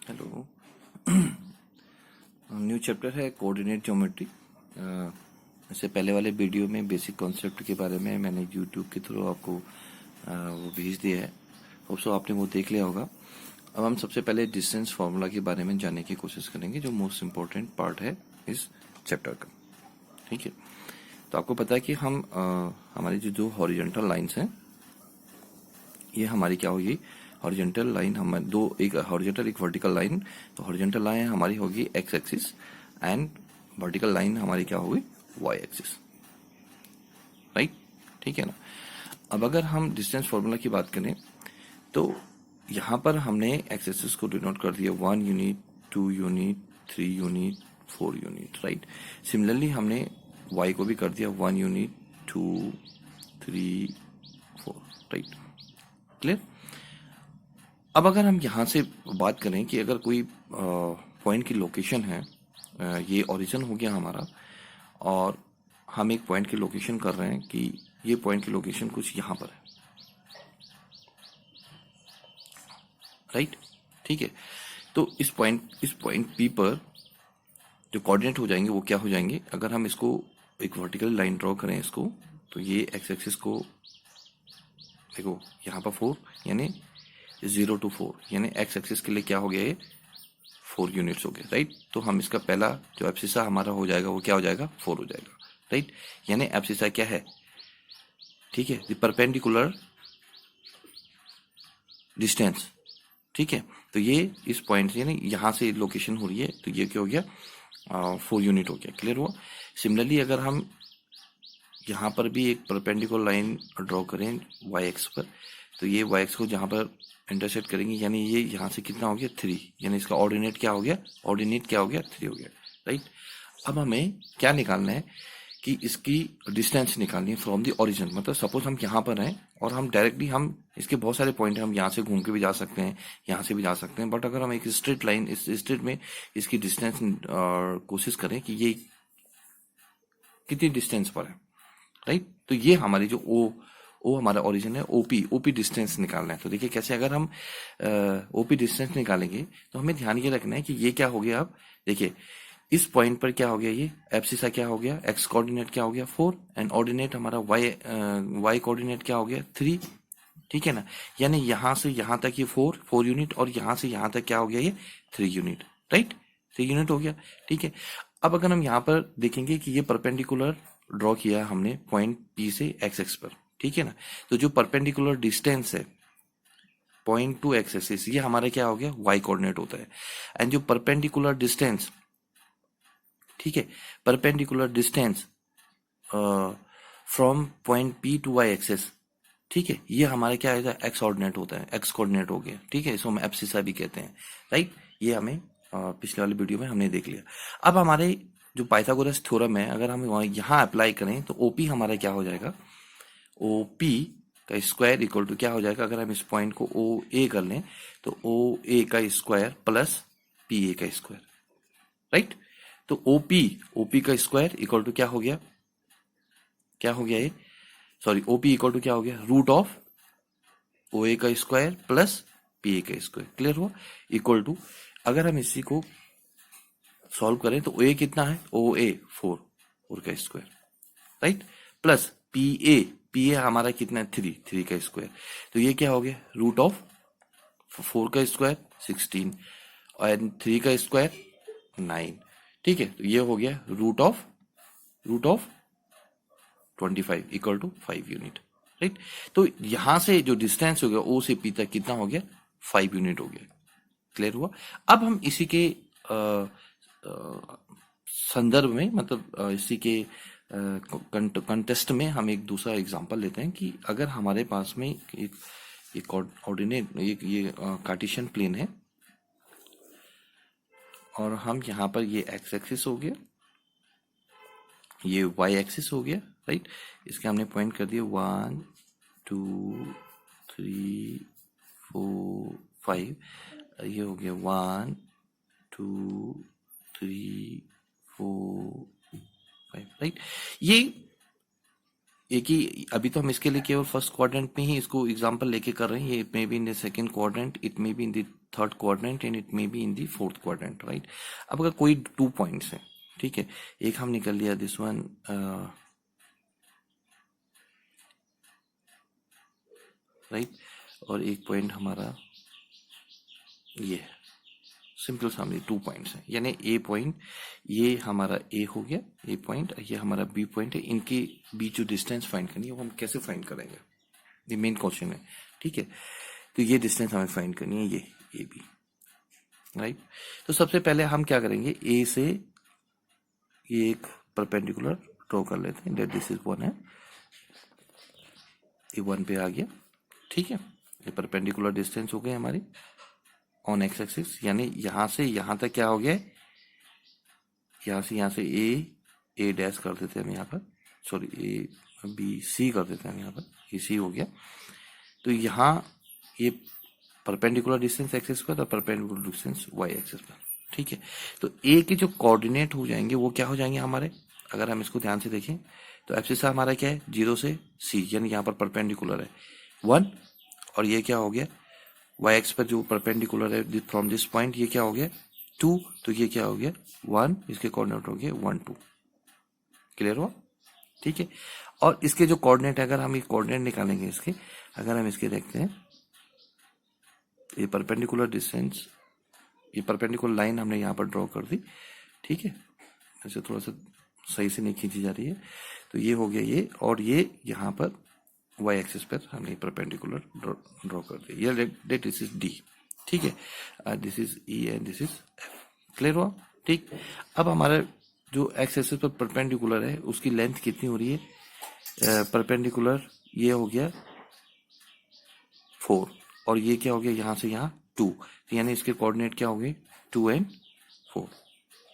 Hello. New chapter है coordinate geometry. इससे पहले वाले वीडियो में बेसिक कॉन्सेप्ट के बारे में मैंने यूट्यूब के थ्रू आपको वो भेज दिया है। होप सो आपने वो देख लिया होगा। अब हम सबसे पहले डिस्टेंस फार्मूला के बारे में जानने की कोशिश करेंगे, जो मोस्ट इम्पोर्टेंट पार्ट है इस चैप्टर का। ठीक है, तो आपको पता है कि हम हमारी जो हॉरिजॉन्टल लाइंस हैं, ये हमारी क्या होगी, हॉरिजॉन्टल लाइन हमारे दो, एक हॉरिजॉन्टल एक वर्टिकल लाइन। तो हॉरिजॉन्टल लाइन हमारी होगी x axis and vertical line हमारी क्या होगी, वाई एक्सिस। राइट, ठीक है ना। अब अगर हम डिस्टेंस फार्मूला की बात करें तो यहाँ पर हमने एक्स एक्सिस को डिनोट कर दिया 1 unit, 2 unit, 3 unit, 4 unit. Right, similarly हमने वाई को भी कर दिया 1 यूनिट, 2, 3, 4। Right, clear. अब अगर हम यहाँ से बात करें कि अगर कोई पॉइंट की लोकेशन है, ये ओरिजिन हो गया हमारा, और हम एक पॉइंट की लोकेशन कर रहे हैं कि ये पॉइंट की लोकेशन कुछ यहाँ पर है। राइट, ठीक है। तो इस पॉइंट पी पर जो कोऑर्डिनेट हो जाएंगे वो क्या हो जाएंगे, अगर हम इसको एक वर्टिकल लाइन ड्रॉ करें इसको, तो ये एक्स एक्सिस को देखो यहाँ पर 4 यानी 0 to 4, यानी एक्स एक्सिस के लिए क्या हो गया, ये 4 यूनिट्स हो गए। राइट, तो हम इसका पहला जो एब्सिसा हमारा हो जाएगा वो क्या हो जाएगा, 4 हो जाएगा। राइट, यानी एब्सिसा क्या है, ठीक है, द परपेंडिकुलर डिस्टेंस। ठीक है, तो ये इस पॉइंट से यानी यहाँ से लोकेशन हो रही है, तो ये क्या हो गया, 4 यूनिट हो गया। क्लियर हुआ। सिमिलरली अगर हम यहाँ पर भी एक परपेंडिकुलर लाइन ड्रॉ करें वाई एक्स पर, तो ये वाई एक्स को जहाँ पर इंटरसेक्ट करेंगे, यानी ये यहाँ से कितना हो गया, 3, यानी इसका ऑर्डिनेट क्या हो गया, ऑर्डिनेट क्या हो गया, 3 हो गया। राइट, अब हमें क्या निकालना है कि इसकी डिस्टेंस निकालनी है फ्रॉम द ओरिजिन। मतलब सपोज हम यहाँ पर हैं और हम डायरेक्टली, हम इसके बहुत सारे पॉइंट हैं, हम यहाँ से घूम के भी जा सकते हैं, यहाँ से भी जा सकते हैं, बट अगर हम एक स्ट्रेट लाइन, इस स्ट्रेट में इसकी डिस्टेंस कोशिश करें कि ये कितनी डिस्टेंस पर है। राइट, तो ये हमारी जो ओ हमारा ओरिजिन है, ओपी डिस्टेंस निकालना है। तो देखिए कैसे, अगर हम ओपी डिस्टेंस निकालेंगे तो हमें ध्यान ये रखना है कि ये क्या हो गया, अब देखिए इस पॉइंट पर क्या हो गया, ये एब्सिसा क्या हो गया, एक्स कोऑर्डिनेट क्या हो गया 4, एंड ऑर्डिनेट हमारा वाई कोऑर्डिनेट क्या हो गया 3। ठीक है ना, यानी यहां से यहां तक ये 4 यूनिट, और यहां से यहां तक क्या हो गया, ये 3 यूनिट। राइट, 3 यूनिट हो गया। ठीक है, अब अगर हम यहाँ पर देखेंगे कि ये परपेंडिकुलर ड्रॉ किया हमने पॉइंट पी से एक्स एक्स पर, ठीक है ना, तो जो परपेंडिकुलर डिस्टेंस है पॉइंट टू एक्स एक्सिस, ये हमारा क्या हो गया, वाई कोऑर्डिनेट होता है। एंड जो परपेंडिकुलर डिस्टेंस, ठीक है, perpendicular distance from point P to Y axis, ठीक है, ये हमारा क्या है, एक्स ऑर्डिनेट होता है, एक्स कोऑर्डिनेट हो गया। ठीक है, इसको हम एब्सिसा भी कहते हैं। राइट, ये हमें पिछले वाले वीडियो में हमने देख लिया। अब हमारे जो पाइथागोरस थ्योरम है, अगर हम यहाँ अप्लाई करें तो ओपी हमारा क्या हो जाएगा, ओपी का स्क्वायर इक्वल टू क्या हो जाएगा, अगर हम इस पॉइंट को ओ ए कर लें तो ओ ए का स्क्वायर प्लस पी ए का स्क्वायर। राइट, तो ओपी का स्क्वायर इक्वल टू क्या हो गया, क्या हो गया ये, सॉरी, ओपी इक्वल टू क्या हो गया, रूट ऑफ ओ ए का स्क्वायर प्लस पी ए का स्क्वायर। क्लियर हुआ, इक्वल टू, अगर हम इसी को सॉल्व करें तो ओ ए कितना है, ओ ए 4 का square. Right, plus P A हमारा कितना है, 3 का स्क्वायर। तो ये क्या हो गया, रूट ऑफ 4 का स्क्वायर 16 और 3 का स्क्वायर 9। ठीक है, तो ये हो गया root of 25 equal to 5 unit. Right, तो यहां से जो डिस्टेंस हो गया ओ से पी तक कितना हो गया, 5 यूनिट हो गया। क्लियर हुआ। अब हम इसी के संदर्भ में, मतलब इसी के कंटेस्ट में हम एक दूसरा एग्जांपल लेते हैं कि अगर हमारे पास में एक ऑर्डिनेट, ये कार्टेशियन प्लेन है, और हम यहाँ पर ये एक्स एक्सिस हो गया, ये वाई एक्सिस हो गया। राइट, इसके हमने पॉइंट कर दिया 1, 2, 3, 4, 5, ये हो गया 1, 2, 3, 4, 5। राइट, ये एक ही, अभी तो हम इसके लिए केवल फर्स्ट क्वाड्रेंट में ही इसको एग्जांपल लेके कर रहे हैं। ये it may be in the second quadrant, it may be in the third quadrant and it may be in the fourth quadrant, right. अब अगर कोई 2 पॉइंट्स हैं, ठीक है, एक हम निकल लिया दिस वन, राइट, और एक पॉइंट हमारा ये सिंपल सा, 2 पॉइंट्स हैं, यानी ए पॉइंट, ये हमारा ए हो गया, ए पॉइंट, ये हमारा बी पॉइंट है। इनके बीच जो डिस्टेंस फाइंड करनी है वो हम कैसे फाइंड करेंगे, ये मेन क्वेश्चन है, ठीक है। तो ये डिस्टेंस हमें फाइंड करनी है, ये ए बी, राइट। तो सबसे पहले हम क्या करेंगे, ए से ये एक परपेंडिकुलर ड्रॉ कर लेते हैं, डेट दिस इज 1 है, ये 1 पे आ गया, ठीक है। ये परपेंडिकुलर डिस्टेंस हो गई हमारी ऑन एक्स एक्सिस, यानी यहां से यहां तक क्या हो गया, यहां से ए डैश कर देते हैं हम यहाँ पर, सॉरी ए बी सी कर देते हैं हम यहाँ पर, ये सी हो गया। तो यहाँ ये परपेंडिकुलर डिस्टेंस एक्स स्क्वायर और परपेंडिकुलर डिस्टेंस वाई एक्सिस पर, ठीक है। तो ए के जो कोऑर्डिनेट हो जाएंगे वो क्या हो जाएंगे हमारे, अगर हम इसको ध्यान से देखें तो एब्सिस हमारा क्या है, 0 से सी, यानी यहाँ पर परपेंडिकुलर है 1, और ये क्या हो गया, वाई एक्स पर जो परपेंडिकुलर है फ्रॉम दिस पॉइंट, ये क्या हो गया 2, तो ये क्या हो गया 1, इसके कोऑर्डिनेट हो गए 1 2, क्लियर हुआ, ठीक है। और इसके जो कोऑर्डिनेट, अगर हम ये कोऑर्डिनेट निकालेंगे इसके, अगर हम इसके देखते हैं, ये परपेंडिकुलर डिस्टेंस, ये परपेंडिकुलर लाइन हमने यहाँ पर ड्रॉ कर दी, ठीक है, ऐसे थोड़ा सा सही से नहीं खींची जा रही है, तो ये हो गया ये, और ये यहाँ पर वाई एक्सिस पर हमने परपेंडिकुलर ड्रॉ कर दी, ये डेट दिस इज डी, ठीक है, this is E and this is F, clear हुआ, ठीक। अब हमारा जो एक्स एक्सिस पर परपेंडिकुलर है उसकी लेंथ कितनी हो रही है, परपेंडिकुलर ये हो गया 4, और ये क्या हो गया यहाँ से यहाँ 2, यानी इसके कोऑर्डिनेट क्या हो गए 2 एंड 4,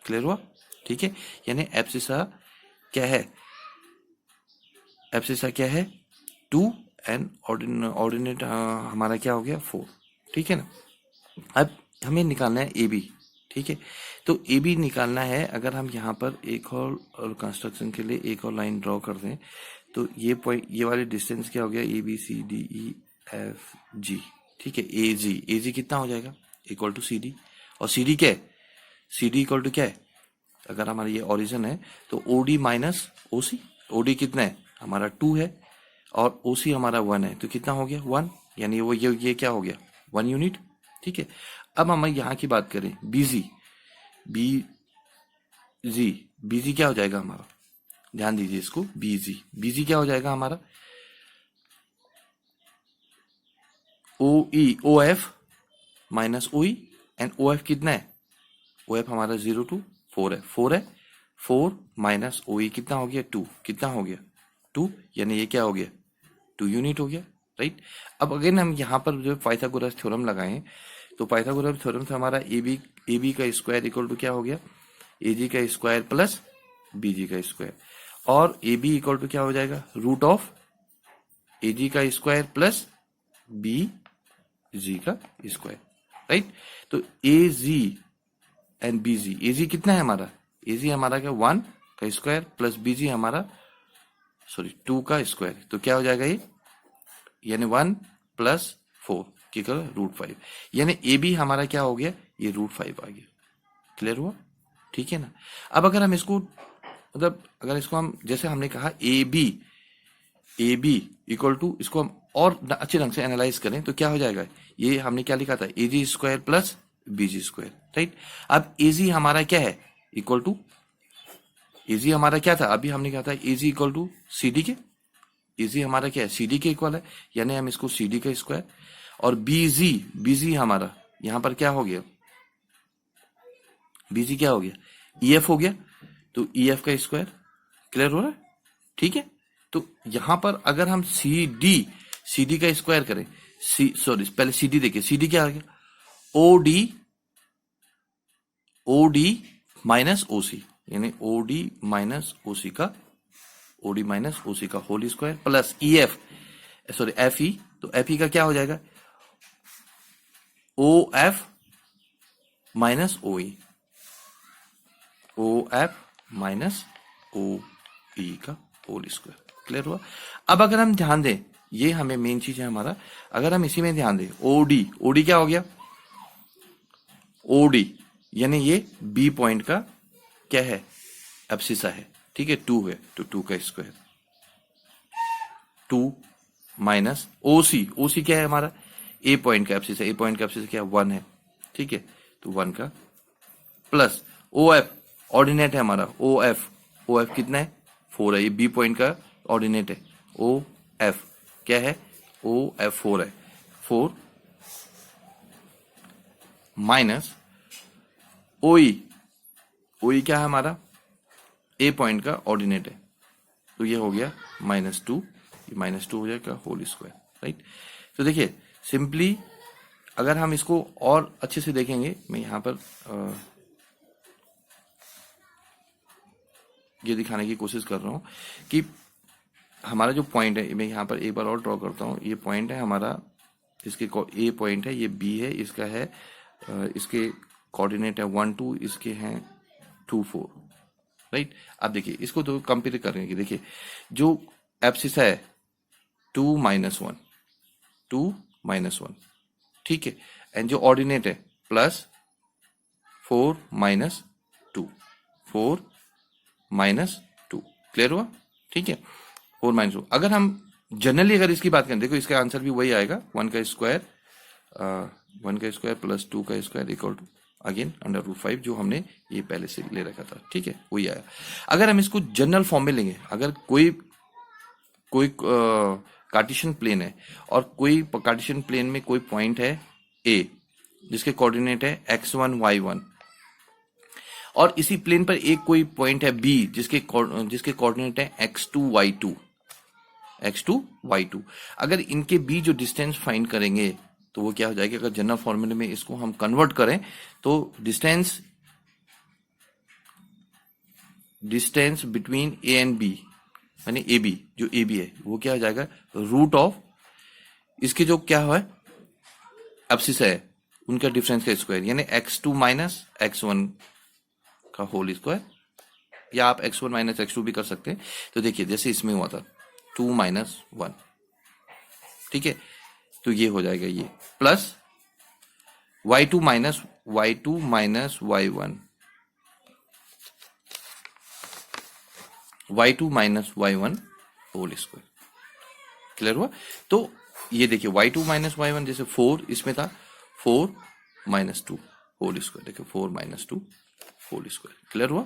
क्लियर हुआ, ठीक है। यानी एब्सिसा क्या है, एब्सिसा क्या है 2 एंड ऑर्डिनेट हमारा क्या हो गया 4, ठीक है ना। अब हमें निकालना है ए बी, ठीक है। तो ए बी निकालना है, अगर हम यहाँ पर एक और कंस्ट्रक्शन के लिए एक और लाइन ड्रॉ कर दें, तो ये पॉइंट, ये वाले डिस्टेंस क्या हो गया, A B C D E F G, ठीक है। ए जी कितना हो जाएगा, इक्वल टू सी डी, और सी डी क्या है, सी डी इक्वल टू क्या है, अगर हमारा ये ओरिजिन है तो ओ डी माइनस ओ सी, ओ डी कितना है हमारा 2 है, और ओ सी हमारा 1 है, तो कितना हो गया 1, यानी वो ये क्या हो गया 1 यूनिट, ठीक है। अब हम यहाँ की बात करें, बीजी क्या हो जाएगा हमारा, ध्यान दीजिए इसको, बीजी क्या हो जाएगा हमारा, O F minus O E, and O F कितना है, ओ एफ हमारा 0 to 4 है, 4 माइनस ओ ई कितना हो गया 2, कितना हो गया 2, यानी ये क्या हो गया 2 यूनिट हो गया, राइट। अब अगेन हम यहाँ पर जो पाइथागोरस थ्योरम लगाएं, तो पाइथागोरस थ्योरम से हमारा ए बी का स्क्वायर इक्वल टू क्या हो गया, ए जी का स्क्वायर प्लस बी जी का स्क्वायर, और ए बी इक्वल टू क्या हो जाएगा, रूट ऑफ ए जी का स्क्वायर प्लस बी जी का स्क्वायर, राइट। तो ए जी एंड बी जी, ए जी कितना है हमारा, ए जी हमारा क्या 1 का स्क्वायर प्लस बी जी हमारा 2 का स्क्वायर, तो क्या हो जाएगा ये, यानी 1 प्लस 4 की √5, यानी ए बी हमारा क्या हो गया, ये √5 आ गया, क्लियर हुआ, ठीक है ना। अब अगर हम इसको, मतलब अगर इसको हम, जैसे हमने कहा ए बी इक्वल टू, इसको हम और अच्छे ढंग से एनालाइज करें तो क्या हो जाएगा, ये हमने क्या लिखा था, ए जी स्क्वायर प्लस बी जी स्क्वायर, राइट। अब ए जी हमारा क्या है, इक्वल टू, ए जी हमारा क्या था, अभी हमने कहा था ए जी इक्वल टू सी डी के, ए जी हमारा क्या है सी डी के इक्वल है, यानी हम इसको सी डी का स्क्वायर, और बी जी हमारा यहां पर क्या हो गया, बी जी क्या हो गया ई एफ हो गया, तो ई एफ का स्क्वायर, क्लियर हो रहा है, ठीक है। तो यहां पर अगर हम सी डी का स्क्वायर करें, पहले सी डी देखिए, सी डी क्या आ गया, ओ डी माइनस ओ सी, यानी O D minus O C का whole square plus E F, F E, तो एफ ई का क्या हो जाएगा, O F minus O E, O F minus O E का होल स्क्वायर, क्लियर हुआ। अब अगर हम ध्यान दें, ये हमें मेन चीज है हमारा, अगर हम इसी में ध्यान दें, ओडी, ओडी क्या हो गया, ओडी यानी ये बी पॉइंट का क्या है, एब्सिसा है, ठीक है, 2 है, तो 2 का स्क्वायर, 2 माइनस ओसी, ओसी क्या है हमारा, ए पॉइंट का एब्सिसा, ए पॉइंट का एब्सिसा क्या है, 1 है, ठीक है, तो 1 का प्लस ओ एफ, ऑर्डिनेट है हमारा, ओ एफ, ओ एफ कितना है, 4 है, ये बी पॉइंट का ऑर्डिनेट है, ओ एफ क्या है, ओ एफ 4 है, 4 माइनस ओई, ओई क्या है हमारा, ए पॉइंट का ऑर्डिनेट है, तो ये हो गया -2, ये -2 हो जाएगा होल स्क्वायर, राइट। तो देखिए सिंपली अगर हम इसको और अच्छे से देखेंगे, मैं यहां पर ये दिखाने की कोशिश कर रहा हूं कि हमारा जो पॉइंट है, मैं यहां पर एक बार और ड्रॉ करता हूं, ये पॉइंट है हमारा, इसके ए पॉइंट है, ये बी है, इसका है इसके कोऑर्डिनेट है 1 2, इसके हैं 2 4, राइट। अब देखिए इसको तो कंपेयर करेंगे, देखिए जो एब्सिसा है 2 - 1, 2 - 1, ठीक है, एंड जो ऑर्डिनेट है प्लस 4 - 2, 4 - 2, क्लियर हुआ, ठीक है, 4 - 2। अगर हम जनरली अगर इसकी बात करें, देखो इसका आंसर भी वही आएगा, 1 का स्क्वायर, 1 का स्क्वायर प्लस 2 का स्क्वायर इक्वल टू अगेन √5, जो हमने ये पहले से ले रखा था, ठीक है, वही आया। अगर हम इसको जनरल फॉर्म में लेंगे, अगर कोई कार्टेशियन प्लेन है और कोई कार्टेशियन प्लेन में कोई पॉइंट है ए जिसके कोऑर्डिनेट है x1 y1, और इसी प्लेन पर एक कोई पॉइंट है बी जिसके कोऑर्डिनेट है x2 y2, x2 y2, अगर इनके बीच जो डिस्टेंस फाइंड करेंगे तो वो क्या हो जाएगा, अगर जनरल फॉर्मूले में इसको हम कन्वर्ट करें तो distance between A and B यानी ए बी, जो ए बी है वो क्या हो जाएगा, रूट ऑफ इसके जो क्या है एब्सिसा है उनका डिफरेंस का स्क्वायर, यानी x2 माइनस x1 का होल स्क्वायर, या आप x1 माइनस x2 भी कर सकते हैं। तो देखिए जैसे इसमें हुआ था 2 - 1, ठीक है, तो ये हो जाएगा ये plus y2 minus y1, y2 minus y1 whole square, clear हुआ। तो ये देखिए y2 माइनस y1 जैसे 4 इसमें था, 4 - 2 होल स्क्वायर, देखिए 4 - 2 होल स्क्वायर, क्लियर हुआ,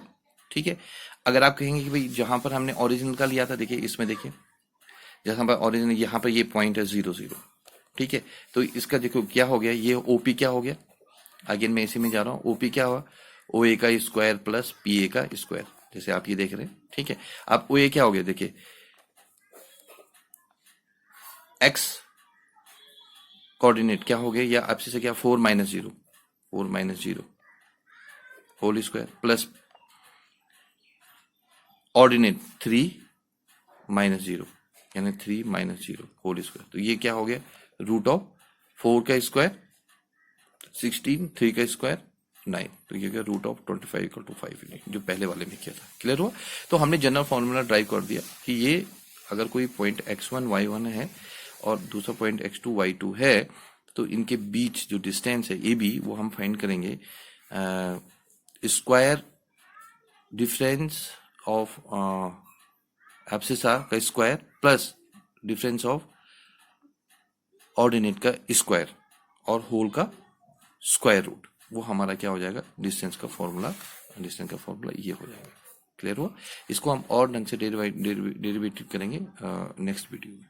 ठीक है। अगर आप कहेंगे कि भाई जहां पर हमने ओरिजिनल का लिया था, देखिए इसमें देखिए जहां पर ओरिजिनल, यहाँ पर ये पॉइंट है 0 0, ठीक है, तो इसका देखो क्या हो गया, ये ओपी क्या हो गया, अगेन मैं इसी में जा रहा हूँ, ओपी क्या हुआ, ओ ए का स्क्वायर प्लस पी ए का स्क्वायर, जैसे आप ये देख रहे हैं, ठीक है। अब ओ ए क्या हो गया, देखिए एक्स कोऑर्डिनेट क्या हो गया, या आपसे से क्या 4 - 0, 4 - 0 होल स्क्वायर प्लस ऑर्डिनेट 3 - 0 यानी 3 - 0 होल स्क्वायर, तो ये क्या हो गया, रूट ऑफ 4 का स्क्वायर 16, 3 का स्क्वायर 9, तो ये क्या रूट ऑफ 25 = 5, जो पहले वाले में किया था, क्लियर हुआ। तो हमने जनरल फॉर्मूला ड्राइव कर दिया कि ये अगर कोई पॉइंट x1 y1 है और दूसरा पॉइंट x2 y2 है, तो इनके बीच जो डिस्टेंस है ए बी वो हम फाइंड करेंगे स्क्वायर डिफरेंस ऑफ एब्सिसा का square plus difference of ordinate का स्क्वायर और होल का स्क्वायर रूट, वो हमारा क्या हो जाएगा, डिस्टेंस का फॉर्मूला ये हो जाएगा, क्लियर हुआ। इसको हम और ढंग से डेरिवेटिव करेंगे नेक्स्ट वीडियो में।